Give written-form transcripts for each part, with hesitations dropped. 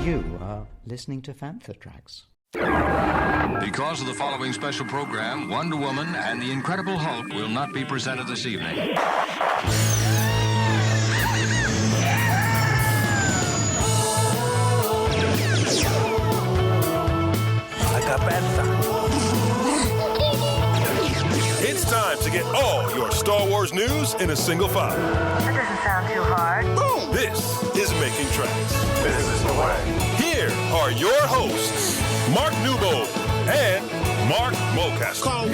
You are listening to Fantha Tracks. Because of the following special program, Wonder Woman and the Incredible Hulk will not be presented this evening. It's time to get all your Star Wars news in a single file. That doesn't sound too hard. Boom! This is Making Tracks. This is the way. Here are your hosts, Mark Newbold and Mark Mulcaster. I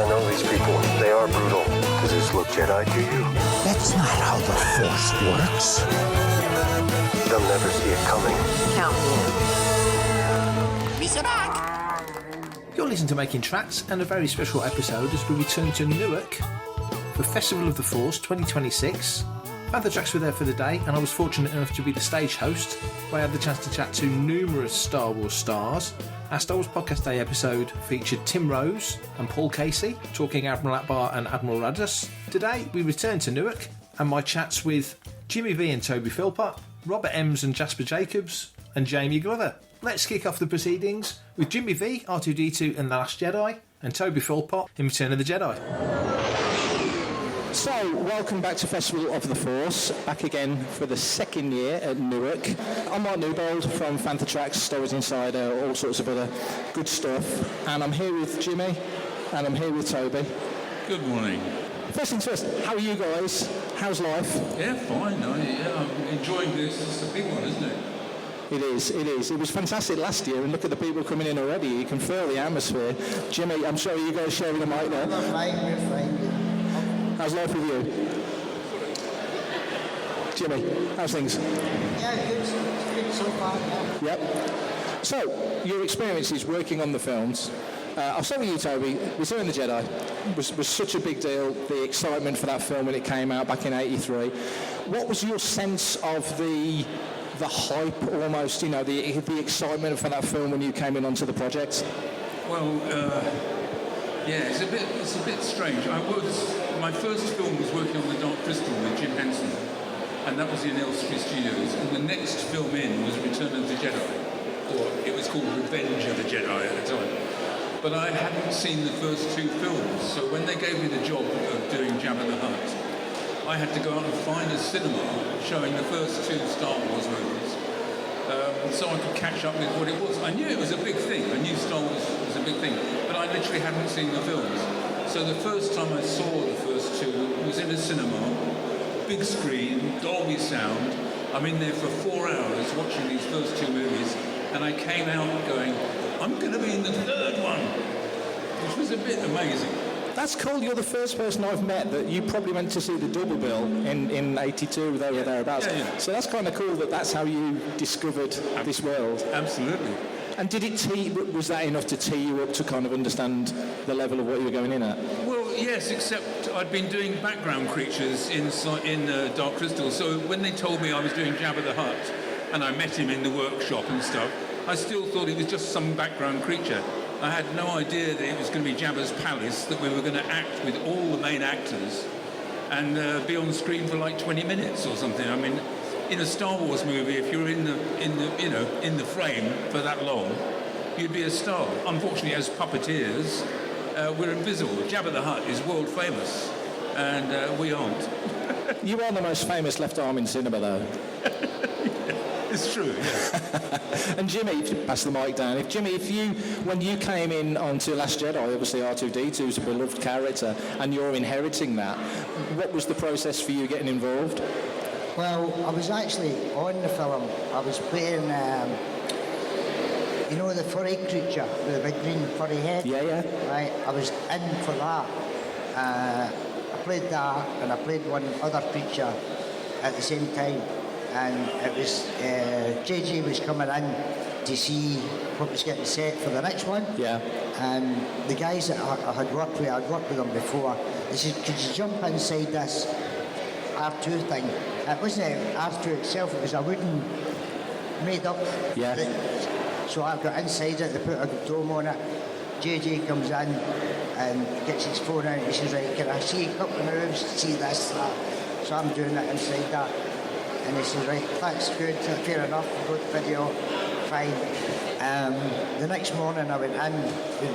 know these people. They are brutal. Does this look Jedi to you? That's not how the Force works. They'll never see it coming. Count me in. You're listening to Making Tracks, and a very special episode as we return to Newark for Festival of the Force 2026. Fantha Tracks were there for the day, and I was fortunate enough to be the stage host, where I had the chance to chat to numerous Star Wars stars. Our Star Wars Podcast Day episode featured Tim Rose and Paul Casey, talking Admiral Akbar and Admiral Raddus. Today, we return to Newark, and my chats with Jimmy V and Toby Philpott, Robert Emms and Jasper Jacobs, and Jamie Glover. Let's kick off the proceedings with Jimmy V, R2-D2 and The Last Jedi, and Toby Philpott in Return of the Jedi. So, welcome back to Festival of the Force, back again for the second year at Newark. I'm Mark Newbold from Fantha Tracks, Star Wars Insider, all sorts of other good stuff. And I'm here with Jimmy, and I'm here with Toby. Good morning. First things first, how are you guys? How's life? Yeah, fine. I'm enjoying this. It's a big one, isn't it? It is. It was fantastic last year, and look at the people coming in already. You can feel the atmosphere. Jimmy, I'm sure you guys sharing a mic there. We're fine. How's life with you? Jimmy, how's things? Yeah, good so far, yeah. Yep. So, your experiences working on the films. I'll start with you, Toby. Return of the Jedi was such a big deal, the excitement for that film when it came out back in '83. What was your sense of the hype almost, you know, the excitement for that film when you came in onto the project? Well, yeah, it's a bit strange. My first film was working on The Dark Crystal with Jim Henson, and that was in Elstree Studios, and the next film in was Return of the Jedi, or it was called Revenge of the Jedi at the time. But I hadn't seen the first two films, so when they gave me the job of doing Jabba the Hutt, I had to go out and find a cinema showing the first two Star Wars movies, so I could catch up with what it was. I knew it was a big thing. I knew Star Wars was a big thing, but I literally hadn't seen the films. So the first time I saw the first two was in a cinema, big screen, Dolby sound. I'm in there for 4 hours watching these first two movies, and I came out going, I'm going to be in the third one, which was a bit amazing. That's cool. You're the first person I've met that you probably went to see the double bill in '82, there or thereabouts. Yeah. So that's kind of cool that's how you discovered this world. Absolutely. And was that enough to tee you up to kind of understand the level of what you were going in at? Well, yes, except I'd been doing background creatures in Dark Crystal, so when they told me I was doing Jabba the Hutt, and I met him in the workshop and stuff, I still thought he was just some background creature. I had no idea that it was going to be Jabba's palace, that we were going to act with all the main actors and be on screen for like 20 minutes or something. I mean, in a Star Wars movie, if you're in the frame for that long, you'd be a star. Unfortunately, as puppeteers, we're invisible. Jabba the Hutt is world famous, and we aren't. You are the most famous left arm in cinema, though. It's true, yeah. And Jimmy, pass the mic down. When you came in onto Last Jedi, obviously R2-D2 is a beloved character, and you're inheriting that. What was the process for you getting involved? Well, I was actually on the film. I was playing, the furry creature with the big green furry head? Yeah. Right, I was in for that. I played that, and I played one other creature at the same time. And it was, JJ was coming in to see what was getting set for the next one. Yeah. And the guys that I had worked with, I'd worked with them before, they said, could you jump inside this R2 thing? It wasn't R2 itself, it was a wooden made up. Yeah. So I got inside it, they put a dome on it. JJ comes in and gets his phone out, he says, right, can I see a couple of moves, see this, that. So I'm doing it inside that. And he says, right, that's good, fair enough, good video, fine. The next morning I went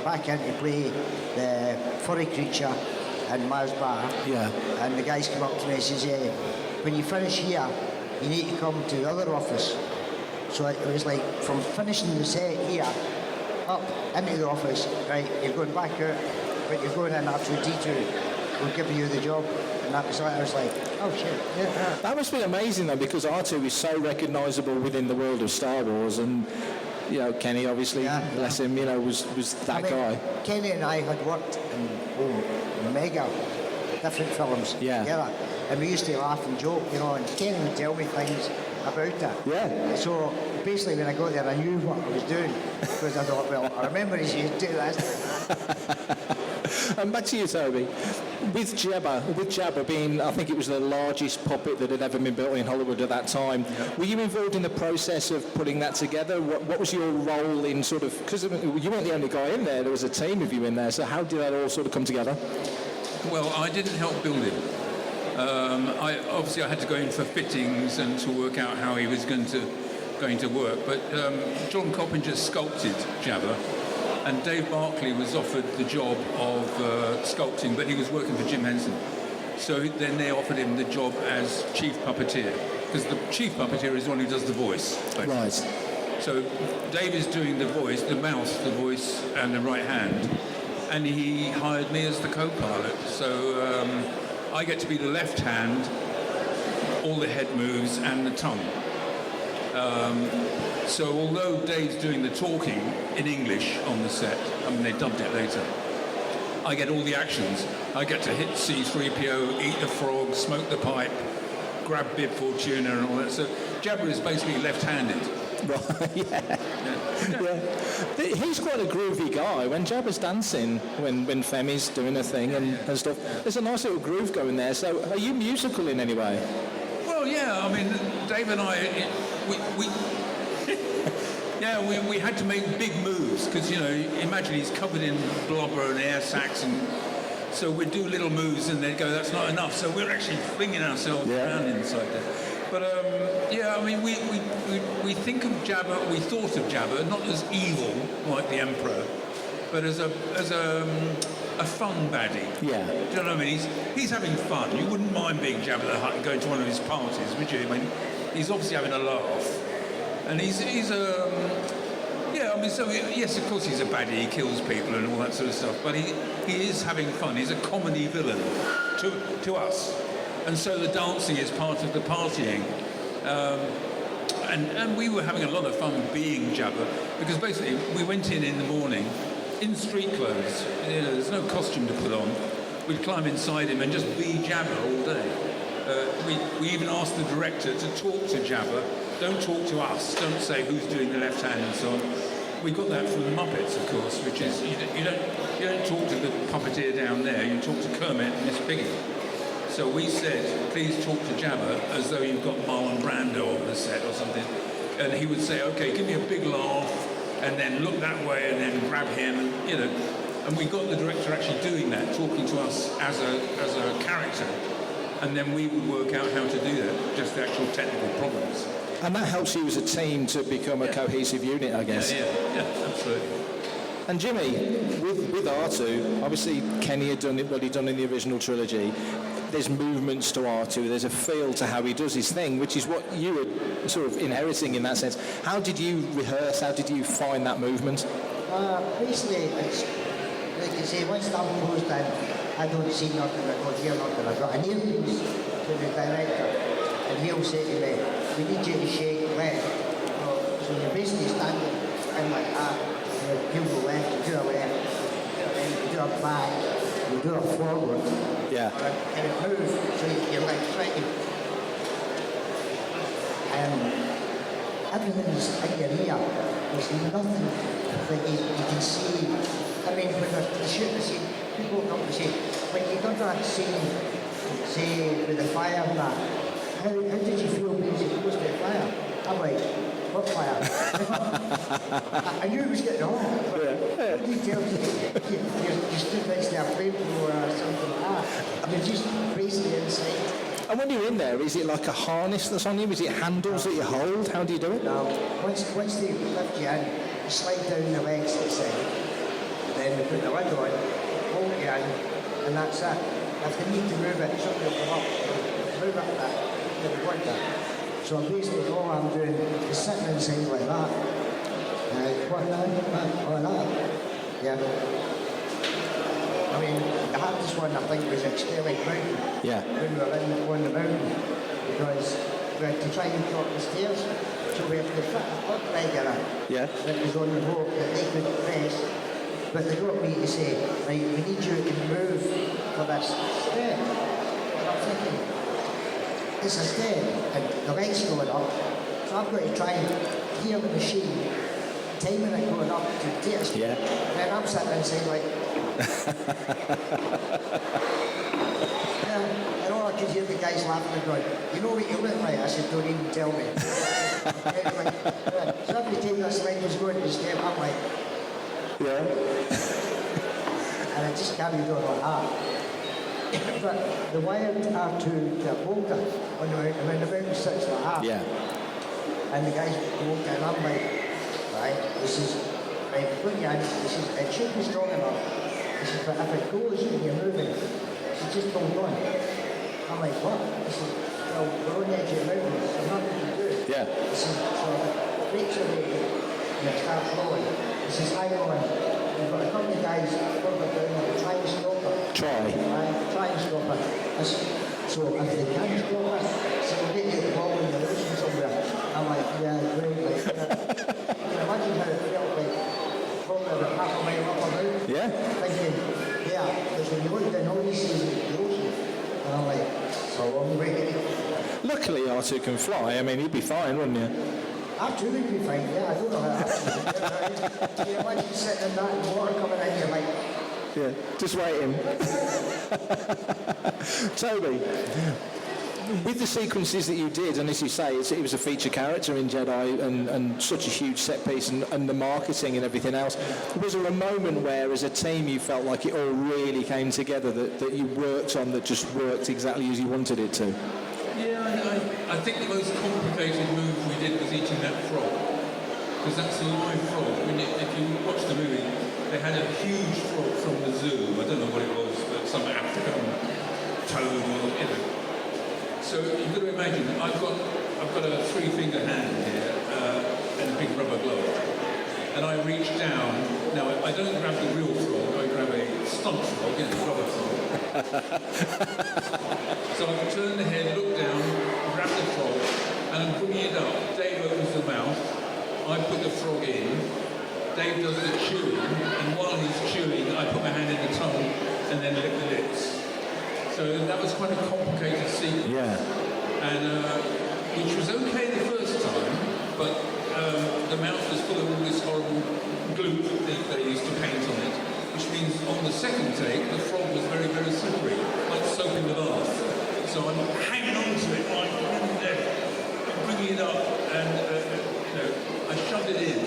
back in to play the furry creature in Mars Bar. Yeah. And the guys come up to me and says, when you finish here, you need to come to the other office. So it was like from finishing the set here, up into the office, right, you're going back out, but you're going in after D2, we'll give you the job. And that was like, I was like, oh shit, yeah. That must be amazing though, because R2 is so recognisable within the world of Star Wars, and you know, Kenny obviously, bless him, you know, was that guy. Kenny and I had worked in mega different films together, and we used to laugh and joke, you know, and Kenny would tell me things about it. Yeah. So basically when I got there I knew what I was doing, because I thought, well, I remember he used to do this. And back to you, Toby. With Jabba being, I think it was the largest puppet that had ever been built in Hollywood at that time, were you involved in the process of putting that together? What was your role in sort of, because you weren't the only guy in there was a team of you in there, so how did that all sort of come together? Well, I didn't help build it. I had to go in for fittings and to work out how he was going to work, but John Coppinger sculpted Jabba, and Dave Barclay was offered the job of sculpting, but he was working for Jim Henson. So then they offered him the job as chief puppeteer, because the chief puppeteer is the one who does the voice. Basically. Right. So Dave is doing the voice, the mouth, the voice, and the right hand, and he hired me as the co-pilot. So I get to be the left hand, all the head moves, and the tongue. So although Dave's doing the talking in English on the set, I mean they dubbed it later, I get all the actions. I get to hit C-3PO, eat the frog, smoke the pipe, grab Bib Fortuna and all that. So Jabba is basically left-handed. Right, yeah. He's quite a groovy guy. When Jabba's dancing, when Femi's doing her thing and stuff, there's a nice little groove going there. So are you musical in any way? Well, yeah, I mean, Dave and I, we had to make big moves because, you know, imagine he's covered in blubber and air sacs, and so we'd do little moves and they'd go, that's not enough. So we're actually flinging ourselves around inside there. But, I mean, we think of Jabba, we thought of Jabba, not as evil like the Emperor, but as a fun baddie. Yeah. Do you know what I mean? He's having fun. You wouldn't mind being Jabba the Hutt and going to one of his parties, would you? I mean, he's obviously having a laugh. And yes, of course he's a baddie, he kills people and all that sort of stuff, but he is having fun. He's a comedy villain to us. And so the dancing is part of the partying. And we were having a lot of fun being Jabba, because basically we went in the morning in street clothes. You know, there's no costume to put on. We'd climb inside him and just be Jabba all day. We even asked the director to talk to Jabba. Don't talk to us. Don't say who's doing the left hand and so on. We got that from the Muppets, of course, which is you don't talk to the puppeteer down there. You talk to Kermit and Miss Piggy. So we said, please talk to Jabba as though you've got Marlon Brando on the set or something. And he would say, okay, give me a big laugh, and then look that way, and then grab him, and you know. And we got the director actually doing that, talking to us as a character, and then we would work out how to do that, just the actual technical problems. And that helps you as a team to become a cohesive unit, I guess. Yeah, absolutely. And Jimmy, with R2, obviously Kenny had done what he'd done in the original trilogy. There's movements to R2, there's a feel to how he does his thing, which is what you were sort of inheriting in that sense. How did you rehearse, how did you find that movement? Basically, it's, like you say, once I'm closed in, I don't see nothing, I don't hear nothing. I've got an earpiece to the director, and he'll say to me, we need you to shake left. So you're basically standing in like that. You go left, you do a left, you do a back, you do a forward. Yeah. And it moves, so you're like trying. Everything's in your ear. There's nothing that you can see. I mean, when they're shooting the scene, people come to say, when you done that scene, say, with the fire and that, how did you feel being exposed to the fire? I'm like, what fire? I knew it was getting on. What details you stood next to a flamethrower or something like that. You're just basically inside. And when you're in there, is it like a harness that's on you? Is it handles that you hold? How do you do it? Now, once they lift you in, you slide down the legs to the side, then they put the lid on, hold you in, and that's it. If they need to move it, somebody will come up, move it a bit, they'll want it. So basically all I'm doing is sitting inside like that. What now? Like that. Yeah. I mean, the hardest one I think was External Mountain. Yeah. When we were on the mountain, because we had to try and go up the stairs, so we had to fit a foot leg in it. Yeah. That was on the rope that they could press. But they got me to say, right, we need you to move for this step. And I'm thinking, it's a step, and the light's going up, so I've got to try and hear the machine, timing it going up to test. Yeah. And I'm sitting inside like, yeah, and all I could hear the guys laughing and going, you know what you look like? I said, don't even tell me. Anyway, so every time this line was going to the step, I'm like, Yeah. and I just carried on like that. But the wired are to the boulder on the mountain, when the mountain sits like that. Yeah. And the guys walked in, I'm like, right, this is, right, put you in, this is, it should be strong enough. This is, but if it goes and you're moving, this is just hold on. I'm like, what? This is, well, we're on the edge of the mountain, so nothing to do. Yeah. This is, so it breaks away, and it starts rolling. This is high on. We've got a couple of guys further down that try and stop it. Try. Try and stop it. So if they can stop it, so we'll get you the ball in the ocean somewhere. I'm like, yeah, great. Like, you can imagine how it felt like probably about half a mile up or down. Yeah. Thinking, yeah, because when you look down all you see is the ocean. And I'm like, it's a long way. Luckily, R2 can fly. I mean, you'd be fine, wouldn't you? R2 would be fine, yeah, I don't know how that. Can you imagine sitting in that and water coming in, you're like, Yeah, just waiting. Toby, with the sequences that you did, and as you say, it was a feature character in Jedi and such a huge set piece and the marketing and everything else, was there a moment where as a team you felt like it all really came together, that you worked on that just worked exactly as you wanted it to? Yeah, I think the most complicated move we did was eating that frog, because that's a live frog. If you watch the movie, they had a huge frog from the zoo. I don't know what it was, but some African toad or So you've got to imagine, I've got a 3-finger hand here and a big rubber glove, and I reach down. Now I don't grab the real frog. I grab a stunt frog, a rubber frog. So I turn the head, look down, grab the frog, and I'm bringing it up. Dave opens the mouth, I put the frog in, Dave does the chewing, and while he's chewing, I put my hand in the tongue and then lick the lips. So that was quite a complicated sequence. Yeah. And which was okay the first time, but the mouth was full of all this horrible glue that they used to paint on it, which means on the second take, the frog was very, very slippery, like soap in the bath. So I'm hanging on to it, like bringing it up, and I shoved it in.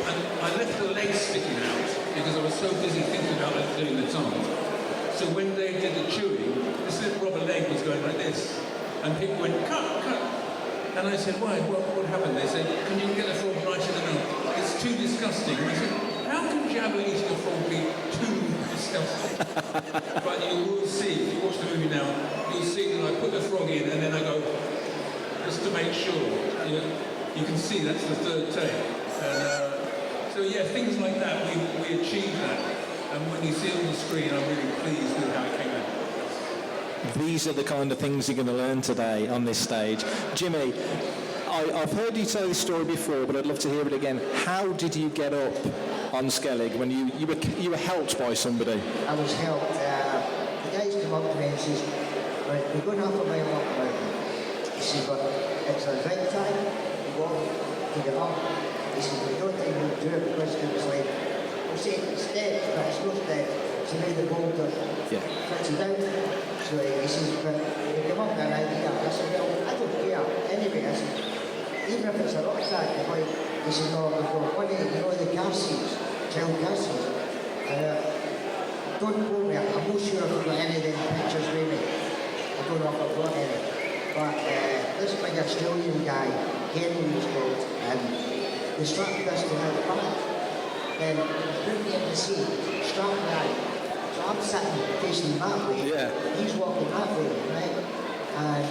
And I left the legs sticking out because I was so busy thinking about doing the tongue. So when they did the chewing, this little rubber leg was going like this, and people went, cut, cut. And I said, why? What happened? They said, can you get the frog right in the mouth? It's too disgusting. And I said, how can Jabba eating a frog be too disgusting? But you will see, if you watch the movie now, you'll see that I put the frog in and then I go, just to make sure. You can see that's the third take. And, so yeah, things like that, we achieved that. And when you see it on the screen, I'm really pleased with how it came out. These are the kind of things you're going to learn today on this stage. Jimmy, I've heard you tell this story before, but I'd love to hear it again. How did you get up on Skellig when you were helped by somebody? I was helped. The guys came up to me and says, right, we're going half a mile up the mountain. He says, but it's a right time to walk to get up. He says, we don't think we'll do it because it was like, we're saying it's dead, but it's not dead. So made the boulder fits it out. So he says, but we come up with an idea. I said, well, I don't care. Anyway, I said, even if it's a rucksack, he said, no, we've got one of, the car seats, child car seats. Don't quote me, I'm not sure if I've got any of them pictures with me. I don't know if I've got any. But this big Australian guy, Henry was called, and they strapped us to my back. Then put me in the seat, strapped me out. So I'm sitting facing that way, he's walking that way, right? And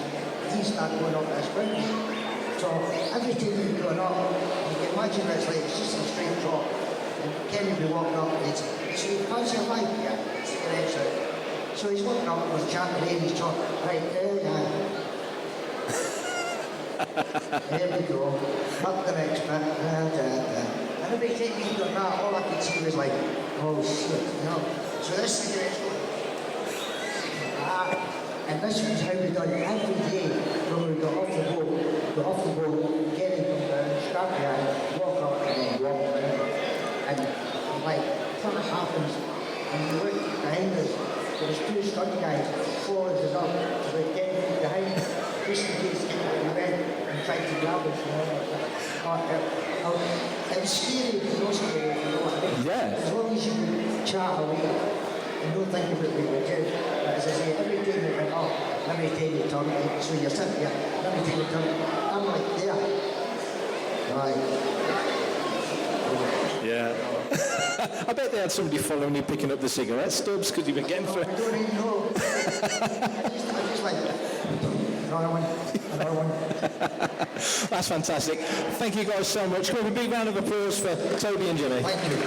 he started going up this bridge. So every time you're going up, you can imagine it's like it's just a straight drop. And Kenny would be walking up and he'd say, how's your life? Yeah, it's the exit. So he's walking up with chatting and he's talking, right, there we go. There we go. Up the next bit. And every time he done that, all I could see was like, oh shit, you know. So this cigarette's going, and this was how we done it every day when we got off the boat, get in from down, strap the eye, walk up and then walk around. And like, that happens, and you look behind us, there was two stunt guys following us up, about 10 feet behind, just in case we went and tried to grab us, you know. It was scary, but not scary, you know what I mean? Yeah. As long as you could chat away and don't think about what we would do. But as I say, every time we went up, every time you turn, so you're sitting here, every time you turn, I'm like, there. Right. Yeah. I bet they had somebody following you picking up the cigarette stubs because you've been getting through. I don't even know. I just like, another one. That's fantastic. Thank you guys so much. Can we have a big round of applause for Toby and Jimmy? Thank you.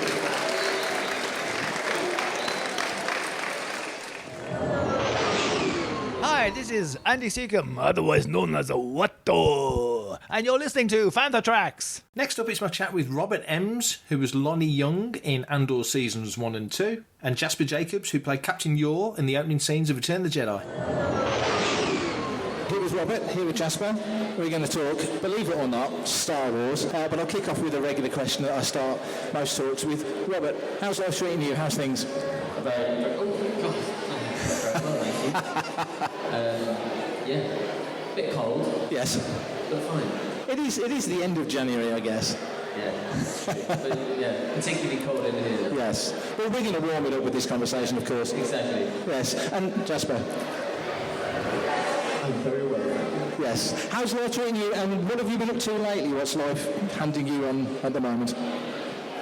Hi, this is Andy Seacombe, otherwise known as Watto, and you're listening to Fantha Tracks. Next up is my chat with Robert Emms, who was Lonnie Young in Andor Seasons 1 and 2, and Jasper Jacobs, who played Captain Yor in the opening scenes of Return of the Jedi. Here with Robert, here with Jasper. We're going to talk, believe it or not, Star Wars, but I'll kick off with a regular question that I start most talks with. Robert, how's life treating you? How's things? Very well, thank you. Yeah, a bit cold. Yes. But fine. It is the end of January, I guess. Yeah, that's true. But yeah, particularly cold in here. Yes. Well, we're going to warm it up with this conversation, of course. Exactly. Yes. And Jasper? I'm very well. Yes. How's life treating you, and what have you been up to lately? What's life handing you on at the moment?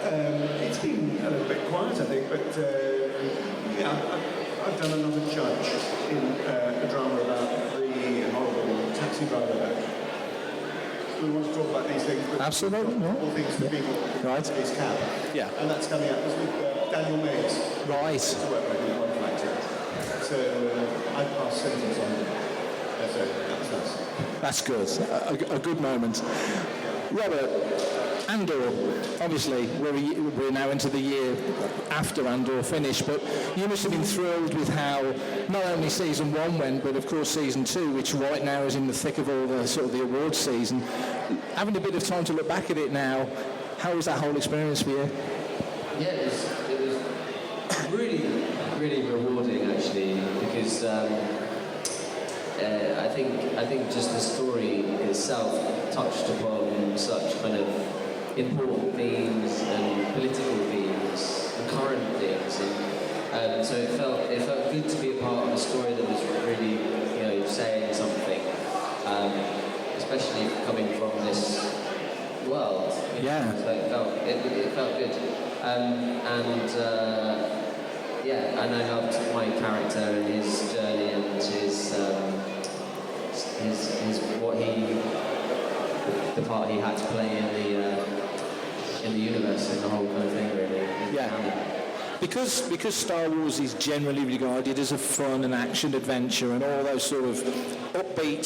It's been a little bit quiet, I think, but I've done another judge in a drama about the horrible taxi driver. We want to talk about these things, but absolutely, no. All things to people. Right. His cab. Yeah. And that's coming up. It's with Daniel Mays. Right. To work with me on actor. So I passed sentence on him. So that's nice. That's good. A good moment. Robert, Andor, obviously we're now into the year after Andor finished, but you must have been thrilled with how not only season 1 went, but of course season 2, which right now is in the thick of all the sort of the awards season. Having a bit of time to look back at it now, how was that whole experience for you? Yeah, it was really, really rewarding actually, because I think just the story itself touched upon such kind of important themes and political themes and current themes, and so it felt good to be a part of a story that was really, you know, saying something, especially coming from this world. Yeah. So it felt good, and I loved my character and his journey and his what the part he had to play in the universe and the whole kind of thing, really. Yeah. Because Star Wars is generally regarded as a fun and action adventure and all those sort of upbeat,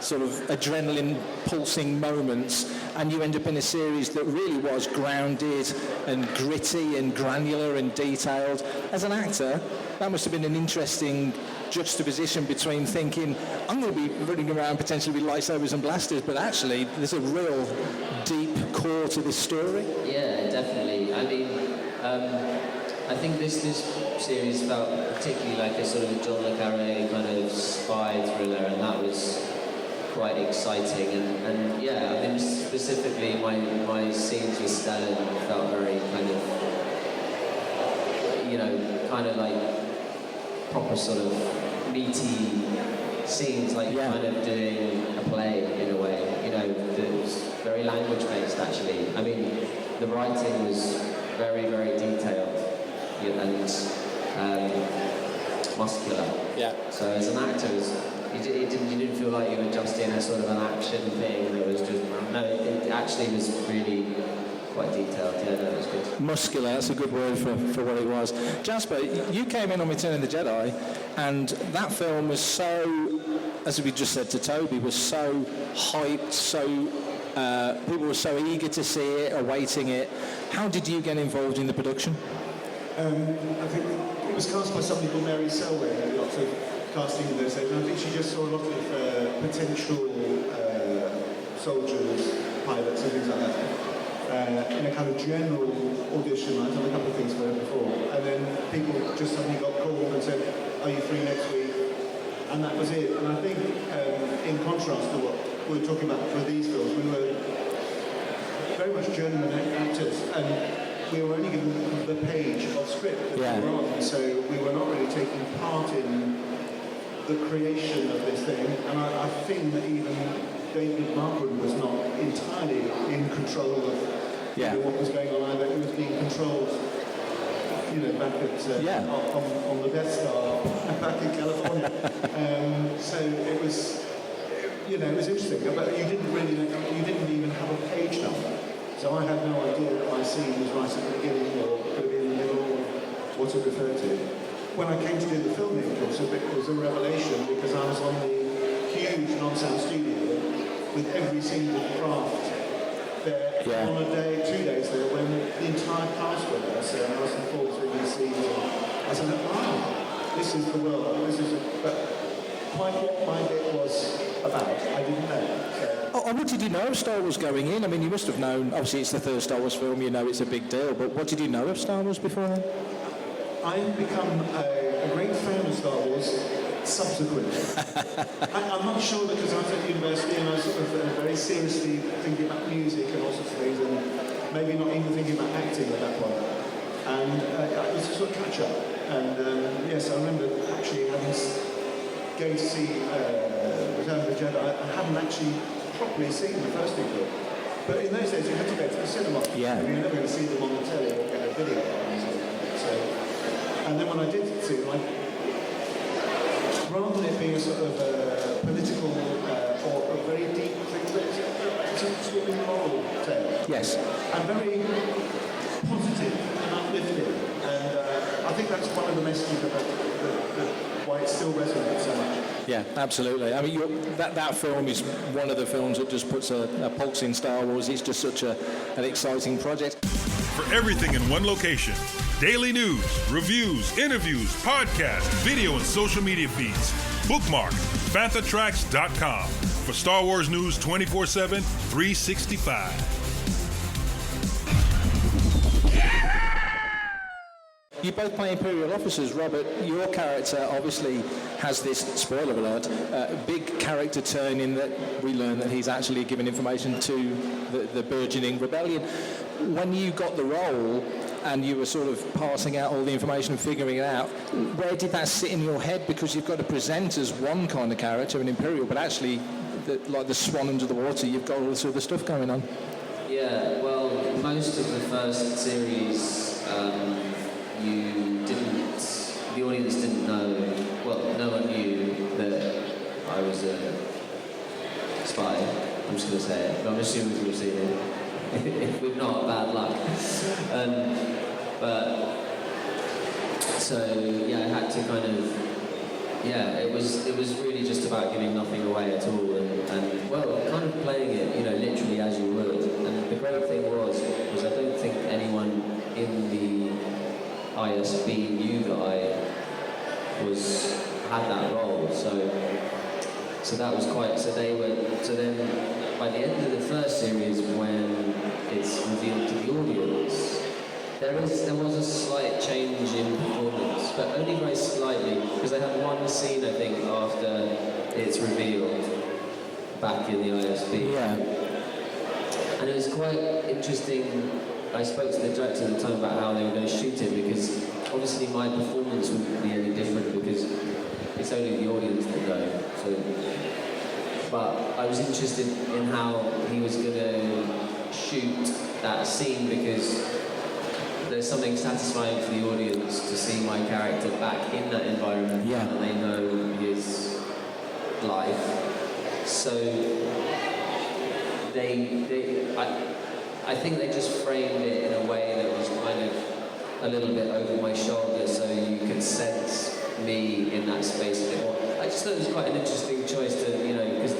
sort of adrenaline pulsing moments, and you end up in a series that really was grounded and gritty and granular and detailed. As an actor, that must have been an interesting juxtaposition between thinking, I'm going to be running around potentially with lightsabers and blasters, but actually there's a real deep core to this story. Yeah, definitely. I mean, I think this series felt particularly like a sort of John le Carré kind of spy thriller, and that was quite exciting. And yeah, I mean, specifically my scenes with Stellan felt very kind of, you know, kind of like proper sort of meaty scenes like you're kind of doing a play in a way, you know, that's very language-based actually. I mean, the writing was very, very detailed and muscular. Yeah. So as an actor, you didn't feel like you were just in a sort of an action thing. It was just, no, it actually was really quite detailed. Yeah, no, it was good. Muscular, that's a good word for what it was. Jasper, you came in on Return of the Jedi, and that film was so, as we just said to Toby, was so hyped, so people were so eager to see it, awaiting it. How did you get involved in the production? I think it was cast by somebody called Mary Selway, who did lots of casting in those days, and I think she just saw a lot of potential soldiers, pilots and things like that. In a kind of general audition. I'd done a couple of things for her before, and then people just suddenly got called and said, "Are you free next week?" And that was it. And I think, in contrast to what we were talking about for these films, we were very much journeyman actors, and we were only given the page of script that we were on, so we were not really taking part in the creation of this thing. And I think that even David Marwood was not entirely in control of what was going on either. It was being controlled, you know, back at on the Death Star back in California. So it was, you know, it was interesting. But you didn't even have a page number. So I had no idea that my scene was right at the beginning or going to be in the middle or what to refer to. When I came to do the filming, it was a revelation because I was on the huge non-sound studio with every single craft there on a day, 2 days there, when the entire cast were there. So I was involved in these scenes. I said, wow, this is the world. But quite what my bit was about, I didn't know. And what did you know of Star Wars going in? I mean, you must have known, obviously it's the third Star Wars film, you know it's a big deal, but what did you know of Star Wars before then? I've become a great fan of Star Wars subsequently. I'm not sure because I was at university and I was sort of very seriously thinking about music and all sorts of things, and maybe not even thinking about acting at that point. And it was a sort of catch-up. And yes, I remember actually going to see Return of the Jedi. I hadn't actually properly seen the first two films. But in those days, you had to go to the cinema. Yeah. I mean, you're never going to see them on the telly or get a video on them. So, and then when I did see them, rather than it being a sort of political or a very deep thing, it's a really moral tale. Yes. And very positive and uplifting. And I think that's one of the messages about why it still resonates so much. Yeah, absolutely. I mean, that film is one of the films that just puts a pulse in Star Wars. It's just such an exciting project. For everything in one location, daily news, reviews, interviews, podcasts, video and social media feeds, bookmark FanthaTracks.com for Star Wars news 24/7, 365. You both play Imperial officers. Robert, your character obviously has this, spoiler alert, big character turn in that we learn that he's actually giving information to the burgeoning rebellion. When you got the role and you were sort of passing out all the information and figuring it out, where did that sit in your head? Because you've got to present as one kind of character, an Imperial, but actually, like the swan under the water, you've got all this other stuff going on. Yeah, well, most of the first series, the audience didn't know, well, no one knew that I was a spy. I'm just going to say it, but I'm assuming we've seen it. If we've not, bad luck. But, so, yeah, I had to kind of, it was really just about giving nothing away at all, and well, kind of playing it, you know, literally as you would. And the great thing was I don't think anyone in the ISB knew that I had that role, so that was quite. So then by the end of the first series, when it's revealed to the audience, there was a slight change in performance, but only very slightly, because they had one scene I think after it's revealed back in the ISB. Yeah. And it was quite interesting. I spoke to the director at the time about how they were going to shoot it, because obviously my performance wouldn't be any different, because it's only the audience that know. So, but I was interested in how he was going to shoot that scene, because there's something satisfying for the audience to see my character back in that environment, and they know his life. So I think they just framed it in a way that was kind of a little bit over my shoulder, so you could sense me in that space a bit more. I just thought it was quite an interesting choice to, because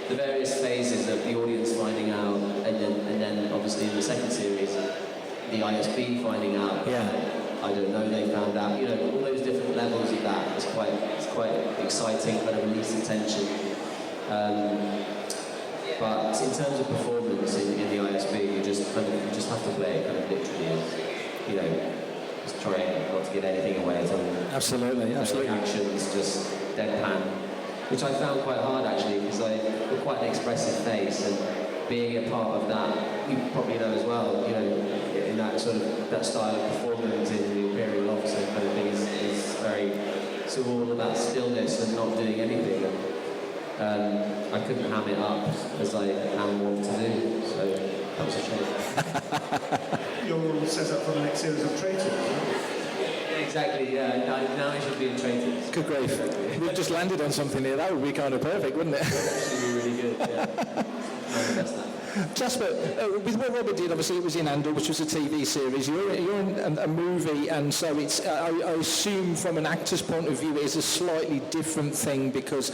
the various phases of the audience finding out, and then obviously in the second series, the ISB finding out. I don't know, they found out. All those different levels of that. It's quite exciting, kind of releasing tension. But in terms of performance in the ISB, you just have to play it kind of literally, just trying not to give anything away at all. Absolutely. Actions, just deadpan, which I found quite hard actually, because I've got quite an expressive face, and being a part of that, you probably know as well, in that sort of that style of performance in the Imperial Officer kind of thing is very sort of all about stillness and not doing anything. I couldn't ham it up as I am wont to do, so that was a shame. You're all set up for the next series of Traitors, Exactly, yeah. Now I should be in Traitors. Good grief. We've just landed on something here. That would be kind of perfect, wouldn't it? That would actually be really good, yeah. That's that. Jasper, with what Robert did, obviously it was in Andor, which was a TV series. You're in a movie, and so it's, I assume from an actor's point of view, it is a slightly different thing, because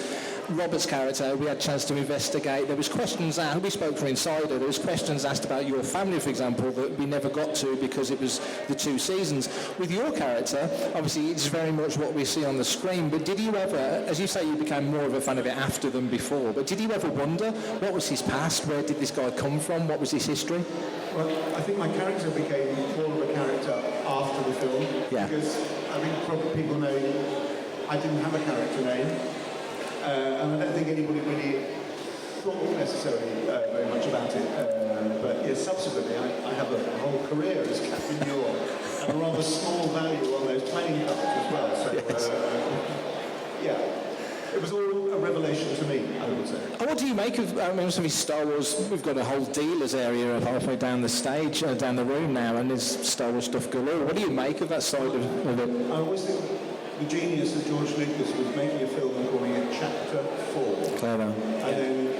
Robert's character, we had a chance to investigate. There was questions asked, we spoke for Insider, there was questions asked about your family, for example, that we never got to because it was the 2 seasons. With your character, obviously it's very much what we see on the screen, but did you ever, as you say, you became more of a fan of it after than before, but did you ever wonder, what was his past, where did this guy come from, what was his history? Well, I think my character became more of a character after the film, because I think probably people know I didn't have a character name, and I don't think anybody really thought necessarily very much about it, but yes, subsequently I have a whole career as Captain York, and a rather small value on those playing cards as well, so it was all a revelation to me, I would say. And what do you make of, obviously Star Wars, we've got a whole dealers area halfway down the stage, down the room now, and there's Star Wars stuff galore. What do you make of that side of it? I always think the genius of George Lucas was making a film and calling it Chapter 4. Clever. And then,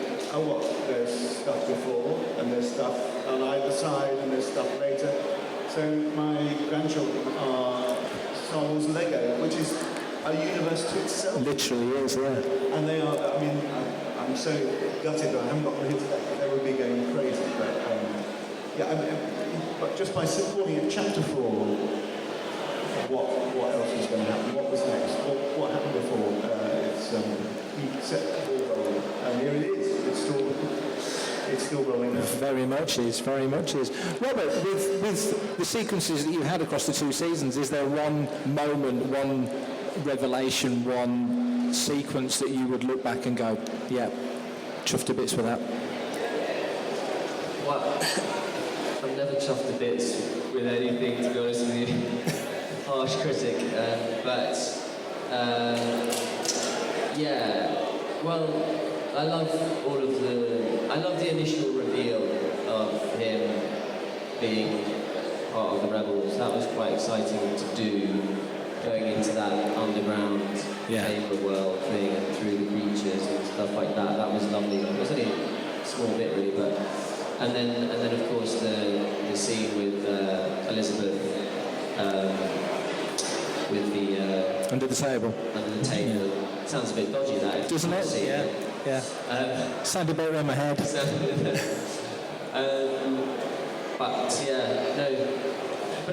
there's stuff before, and there's stuff on either side, and there's stuff later. So my grandchildren are Star Wars Lego, which is a universe to itself. Literally is, yeah. And they are, I'm so gutted that I haven't got them here today, but they would be going crazy. But just by calling it Chapter 4, what else was going to happen? What was next? What happened before? He set the ball rolling, and here it is. It's still rolling now. Very much is. Robert, with the sequences that you had across the 2 seasons, is there one moment, one revelation, one sequence that you would look back and go, yeah, chuffed to bits with that? Well, I've never chuffed to bits with anything, to be honest with you. Harsh critic, I love the initial reveal of him being part of the Rebels. That was quite exciting to do, going into that underground chamber world thing and through the creatures and stuff like that. That was lovely. It was only a small bit really, but and then of course the scene with Elizabeth with the under the table. Under the table. Sounds a bit dodgy, that. Doesn't it? Yeah. Sound a bit around my head. But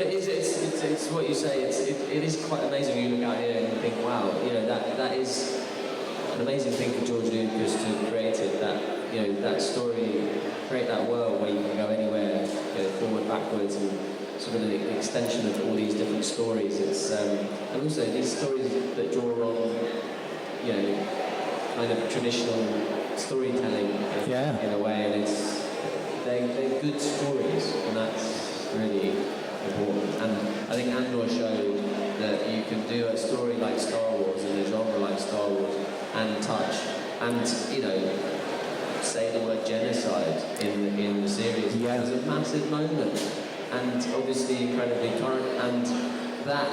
it's what you say. It is quite amazing when you look out here and you think, wow, that is an amazing thing for George Lucas to have created. That story, create that world where you can go anywhere, forward, backwards, and sort of an extension of all these different stories. It's and also these stories that draw on, kind of traditional storytelling in a way, and they're good stories, and that's really important. And I think Andor showed that you can do a story like Star Wars and a genre like Star Wars and touch and, say the word genocide in the series. Yeah. It was a massive moment and obviously incredibly current, and that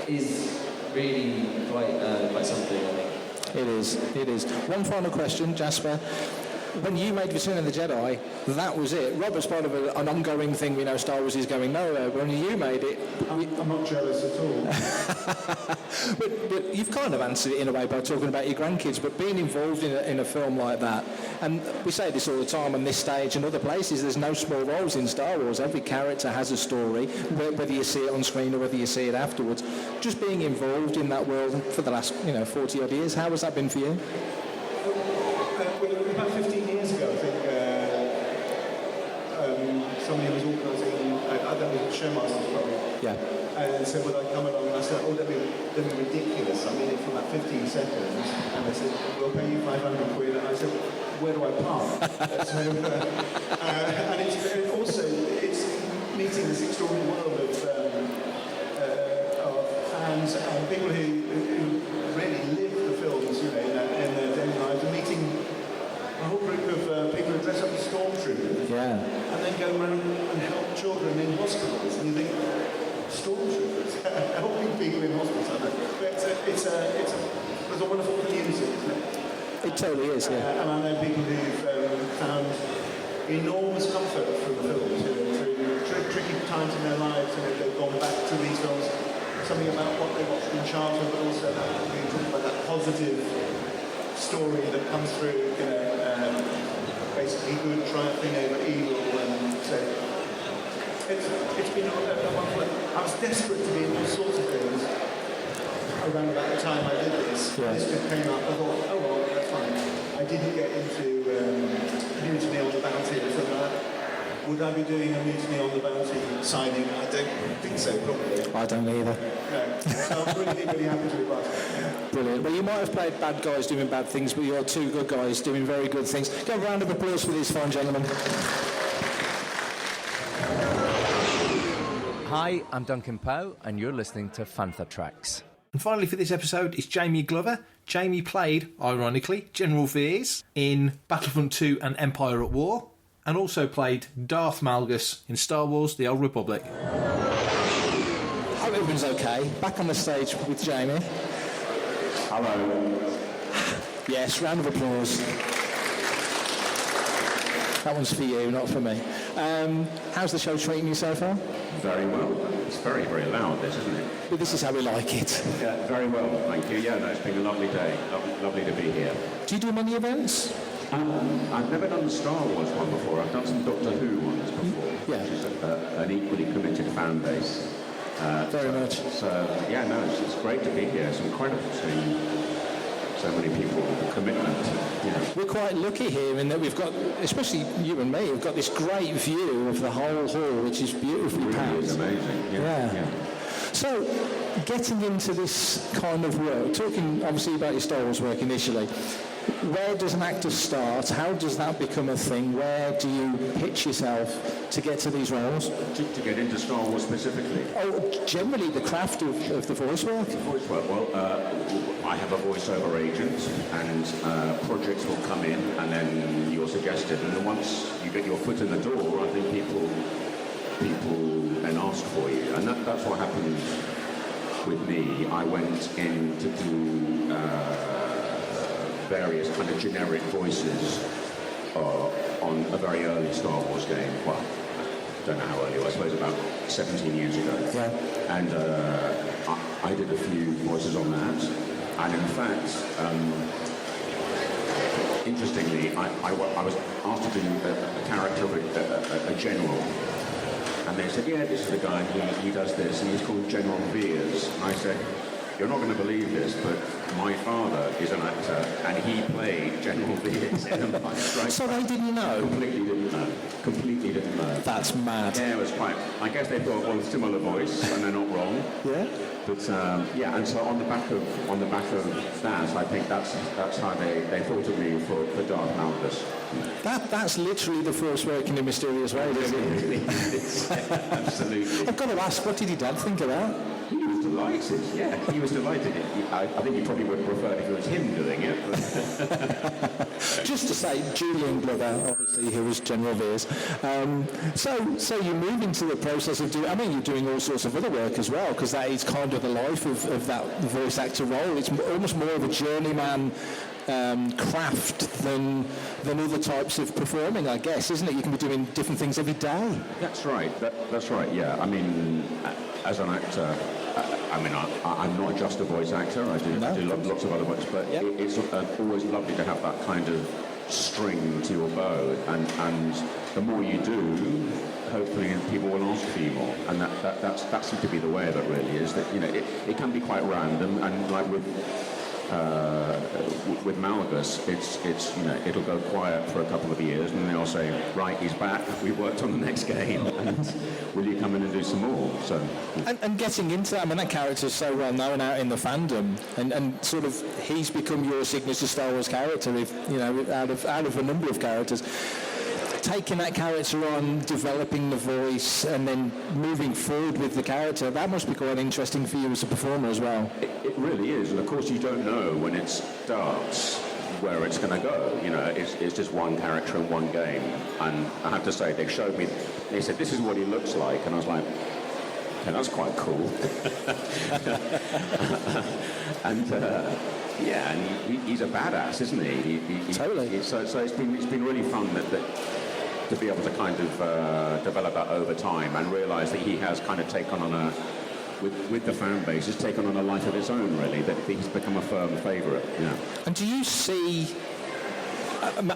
is really quite something, I think. It is. One final question, Jasper. When you made Return of the Jedi, that was it. Robert's part of an ongoing thing. We know Star Wars is going nowhere. But when you made it... I'm not jealous at all. but you've kind of answered it in a way by talking about your grandkids, but being involved in a film like that, and we say this all the time on this stage and other places, there's no small roles in Star Wars. Every character has a story, whether you see it on screen or whether you see it afterwards. Just being involved in that world for the last 40 odd years, how has that been for you? About 15 years ago, I think, somebody was organising, I don't know, Showmasters Club. Yeah. And said, would I come along? And I said, that'd be ridiculous. I mean it for about 15 seconds. And they said, we'll pay you 500 quid. And I said, where do I park? And it's meeting this extraordinary world of fans and people who really live the films, in their daily lives, and meeting a whole group of people who dress up as stormtroopers, and then go around and help children in hospitals. And you think, stormtroopers helping people in hospitals, I know. But there's a wonderful community, isn't it? It totally is, yeah. And I know people who've found enormous comfort from the films, through tricky times in their lives, and they've gone back to these films. Something about what they watched in childhood, but also being talking about that positive story that comes through, basically good triumphing over evil, and so it's been a wonderful. I was desperate to be in all sorts of things around about the time I did this. Yeah. This just came up. I thought, oh well, that's fine. I didn't get into Mutiny on the Bounty or something like that. Would I be doing a Mutiny on the Bounty signing? I don't think so, probably. I don't either. No. So I'm really, really happy to be part of it. Yeah. Brilliant. Well, you might have played bad guys doing bad things, but you're two good guys doing very good things. Give a round of applause for these fine gentlemen. Hi, I'm Duncan Poe, and you're listening to Fantha Tracks. And finally for this episode is Jamie Glover. Jamie played, ironically, General Veers in Battlefront 2 and Empire at War, and also played Darth Malgus in Star Wars The Old Republic. Hope everyone's okay. Back on the stage with Jamie. Hello. Yes, round of applause. That one's for you, not for me. How's the show treating you so far? Very well. It's very, very loud, this, isn't it? But this is how we like it. Yeah, very well, thank you. Yeah, no, it's been a lovely day. Lovely to be here. Do you do many events? I've never done the Star Wars one before. I've done some Doctor Who ones before, yeah. Which is an equally committed fan base. Very much. So, yeah, no, it's great to be here. It's incredible seeing so many people with the commitment. We're quite lucky here in that we've got, especially you and me, we've got this great view of the whole hall, which is beautifully packed. It's amazing. Yeah. So, getting into this kind of work, talking obviously about your Star Wars work initially, where does an actor start? How does that become a thing? Where do you pitch yourself to get to these roles? To get into Star Wars specifically? Oh, generally the craft of the voice work. Well, I have a voiceover agent, and projects will come in, and then you're suggested, and then once you get your foot in the door, I think people then ask for you, and that's what happened with me. I went in to do various kind of generic voices on a very early Star Wars game. Well, I don't know how early, I suppose about 17 years ago. Yeah. And I did a few voices on that. And in fact, interestingly, I was asked to do a character of a general. And they said, yeah, this is the guy, he does this, and he's called General Veers. And I said, you're not going to believe this, but my father is an actor, and he played General Veers in Empire Strikes Back. So they didn't know? Completely didn't know. That's mad. Yeah, it was quite... I guess they thought, well, similar voice, and they're not wrong. Yeah? But, yeah, and so on the back of that, I think that's how they thought of me for Darth Malgus. That's literally the Force working in mysterious ways, isn't it? Absolutely. I've got to ask, what did your dad think of that? He was delighted, yeah, he was delighted. I think he probably would have preferred if it was him doing it. But Just to say, Julian Glover, obviously, who was General Veers. So you move into the process of doing, I mean, you're doing all sorts of other work as well, because that is kind of the life of that voice actor role. It's almost more of a journeyman craft than other types of performing, I guess, isn't it? You can be doing different things every day. That's right. That's right. Yeah. I mean, as an actor, I'm not just a voice actor. I do lots of other works, but it's always lovely to have that kind of string to your bow, and the more you do, hopefully people will ask for you more, and that seems to be the way of it. Really, is that it can be quite random, and like with Malgus, it's it'll go quiet for a couple of years, and then they'll say, right, he's back, we've worked on the next game, and will you come in and do some more? So and getting into that, I mean, that character is so well known out in the fandom, and sort of he's become your signature Star Wars character, out of a number of characters. Taking that character on, developing the voice, and then moving forward with the character, that must be quite interesting for you as a performer as well. It really is, and of course you don't know when it starts where it's going to go. It's just one character in one game, and I have to say, they showed me, they said, this is what he looks like, and I was like, okay, that's quite cool. And he's a badass, isn't he? Totally. So it's been really fun to be able to kind of develop that over time and realise that he has kind of taken on with the fan base, has taken on a life of its own, really, that he's become a firm favourite. Yeah. And do you see,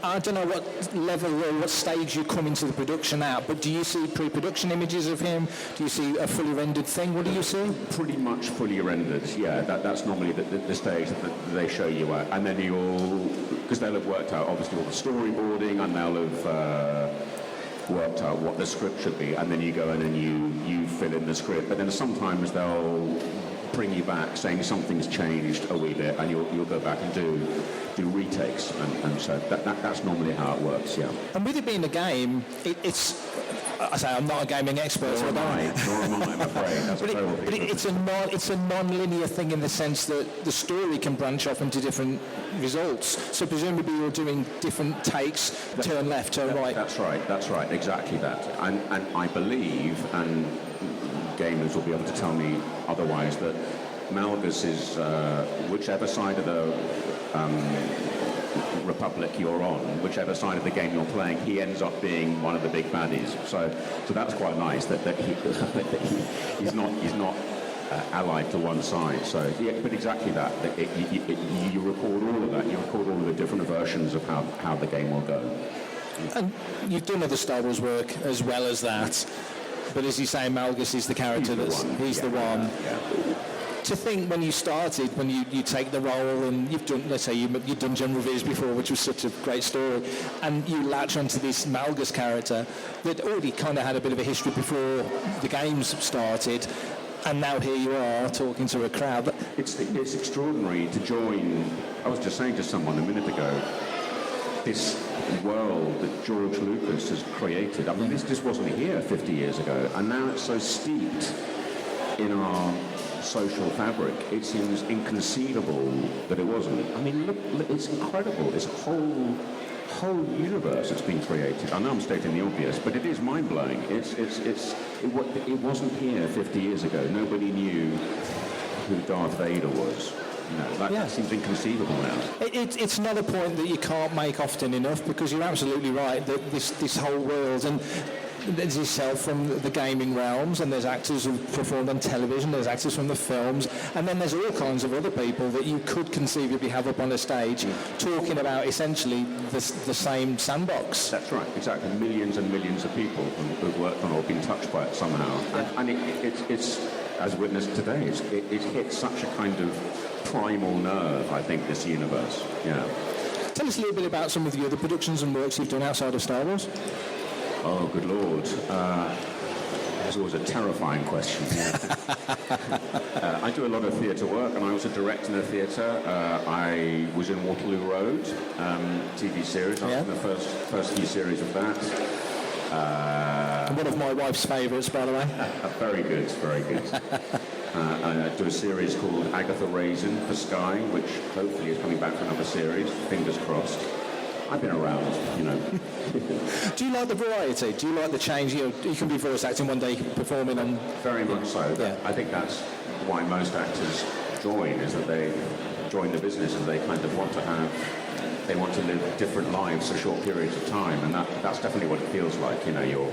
I don't know what level or what stage you come into the production at, but do you see pre-production images of him? Do you see a fully rendered thing? What do you see? Pretty much fully rendered, yeah. That's normally the stage that they show you at. And then because they'll have worked out, obviously, all the storyboarding, and they'll have worked out what the script should be, and then you go in and you fill in the script. But then sometimes they'll bring you back saying something's changed a wee bit, and you'll go back and do retakes, and so that's normally how it works, yeah. And with it being a game, it's, I say I'm not a gaming expert, nor am I, I'm afraid. That's but it's a non-linear thing in the sense that the story can branch off into different results. So presumably you're doing different takes, turn left, turn right. That's right, exactly that. And I believe, and gamers will be able to tell me otherwise, that Malgus is whichever side of the Republic you're on, whichever side of the game you're playing, he ends up being one of the big baddies. So that's quite nice that he's not allied to one side. So yeah, but exactly that. You record all of that. You record all of the different versions of how the game will go. And you've done other Star Wars work as well as that. But as you say, Malgus is the character he's the one. Yeah. To think when you started, when you take the role, and you've done, let's say you've done General Veers before, which was such a great story, and you latch onto this Malgus character that already kind of had a bit of a history before the games started, and now here you are talking to a crowd. It's extraordinary to join. I was just saying to someone a minute ago, this world that George Lucas has created. I mean, this just wasn't here 50 years ago, and now it's so steeped in our social fabric. It seems inconceivable that it wasn't. I mean, look, it's incredible. It's a whole universe that's been created. I know I'm stating the obvious, but it is mind-blowing. It wasn't here 50 years ago. Nobody knew who Darth Vader was. That seems inconceivable now. It's another point that you can't make often enough, because you're absolutely right that this whole world, and there's yourself from the gaming realms, and there's actors who've performed on television, there's actors from the films, and then there's all kinds of other people that you could conceivably have up on a stage talking about essentially the same sandbox. That's right, exactly. Millions and millions of people who've worked on or been touched by it somehow. And it's as witnessed today, it hits such a kind of primal nerve, I think, this universe. Yeah. Tell us a little bit about some of the other productions and works you've done outside of Star Wars. Oh, good Lord. That's always a terrifying question. I do a lot of theatre work, and I also direct in the theatre. I was in Waterloo Road, TV series. I was in the first few series of that. One of my wife's favourites, by the way. Very good, very good. do a series called Agatha Raisin for Sky, which hopefully is coming back for another series, fingers crossed. I've been around, you know. Do you like the variety? Do you like the change? You can be voice acting one day, performing on... Very much so. Yeah. I think that's why most actors join, is that they join the business and they kind of want to live different lives for short periods of time, and that's definitely what it feels like. You know, you're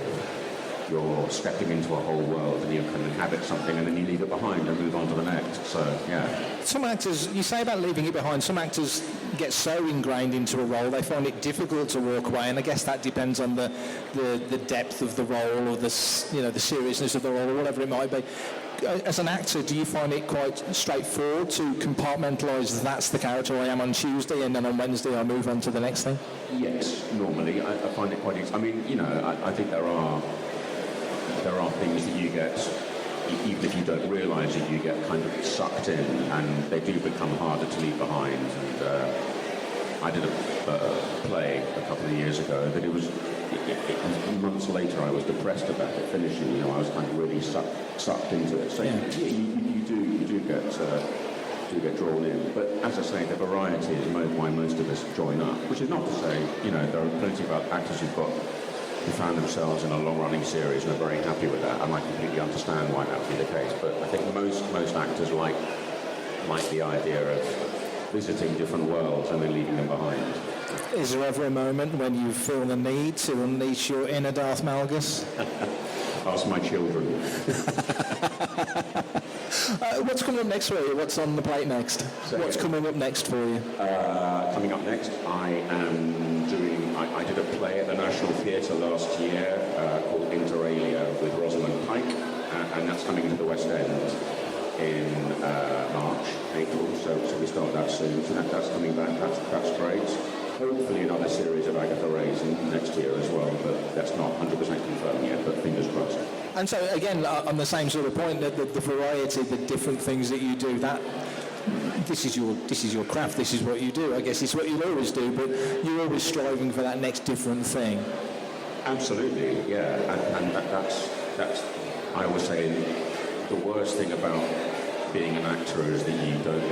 stepping into a whole world and you can inhabit something and then you leave it behind and move on to the next. So, yeah. Some actors, you say about leaving it behind, some actors get so ingrained into a role they find it difficult to walk away, and I guess that depends on the depth of the role or the seriousness of the role or whatever it might be. As an actor, do you find it quite straightforward to compartmentalise that's the character I am on Tuesday and then on Wednesday I move on to the next thing? Yes, normally. I find it quite easy. I mean, you know, I think there are things that you get, even if you don't realise it, you get kind of sucked in, and they do become harder to leave behind. And I did a play a couple of years ago that it was months later I was depressed about it finishing. You know, I was kind of really sucked into it. So yeah, you do get drawn in. But as I say, the variety is why most of us join up. Which is not to say, you know, there are plenty of actors who found themselves in a long-running series and are very happy with that, and I completely understand why that would be the case. But I think most actors like the idea of visiting different worlds and then leaving them behind. Is there ever a moment when you feel the need to unleash your inner Darth Malgus? Ask my children. What's coming up next for you? What's on the plate next? What's coming up next for you? Coming up next, I did a play at the National Theatre last year called Inter Alia with Rosamund Pike, and that's coming to the West End in March, April, so we start that soon. So that's coming back, that's great. Hopefully another series of Agatha Raisin next year as well, but that's not 100% confirmed yet, but fingers crossed. And so again, on the same sort of point, that the variety, the different things that you do, that this is your craft, this is what you do. I guess it's what you'll always do, but you're always striving for that next different thing. Absolutely, yeah, and that's I always say the worst thing about being an actor is that you don't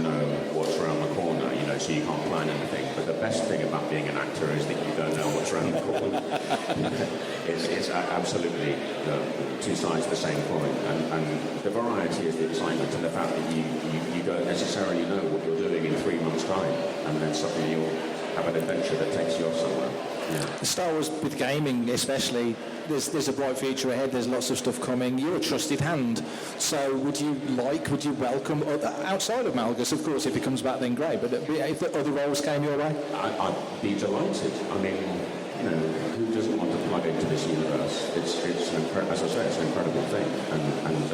know what's around the corner, you know, so you can't plan anything. But the best thing about being an actor is that you don't know what's around the corner. It's absolutely two sides of the same coin, and the variety is the excitement and the fact that you don't necessarily know what you're doing in 3 months' time, and then suddenly you'll have an adventure that takes you off somewhere. Yeah. Star Wars with gaming especially, there's a bright future ahead, there's lots of stuff coming. You're a trusted hand, so would you welcome, outside of Malgus, of course, if he comes back then great, but if the other roles came your way? I'd be delighted. I mean, you know, who doesn't want to plug into this universe? It's as I say, it's an incredible thing, and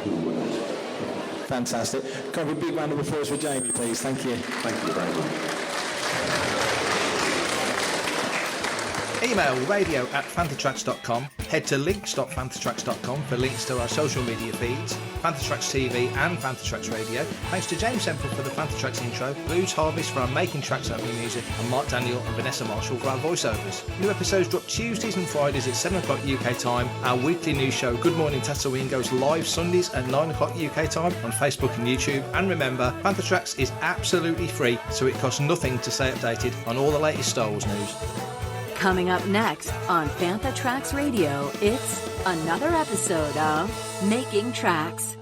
who wouldn't? Fantastic. Can I have a big round of applause for Jamie, please? Thank you. Thank you very much. Email radio@fanthatracks.com. Head to links.fanthatracks.com for links to our social media feeds, Fantha Tracks TV and Fantha Tracks Radio. Thanks to James Semple for the Fantha Tracks intro, Blues Harvest for our Making Tracks opening music, and Mark Daniel and Vanessa Marshall for our voiceovers. New episodes drop Tuesdays and Fridays at 7 o'clock UK time. Our weekly news show, Good Morning Tatooine, goes live Sundays at 9 o'clock UK time on Facebook and YouTube. And remember, Fantha Tracks is absolutely free, so it costs nothing to stay updated on all the latest Star Wars news. Coming up next on Fantha Tracks Radio, it's another episode of Making Tracks.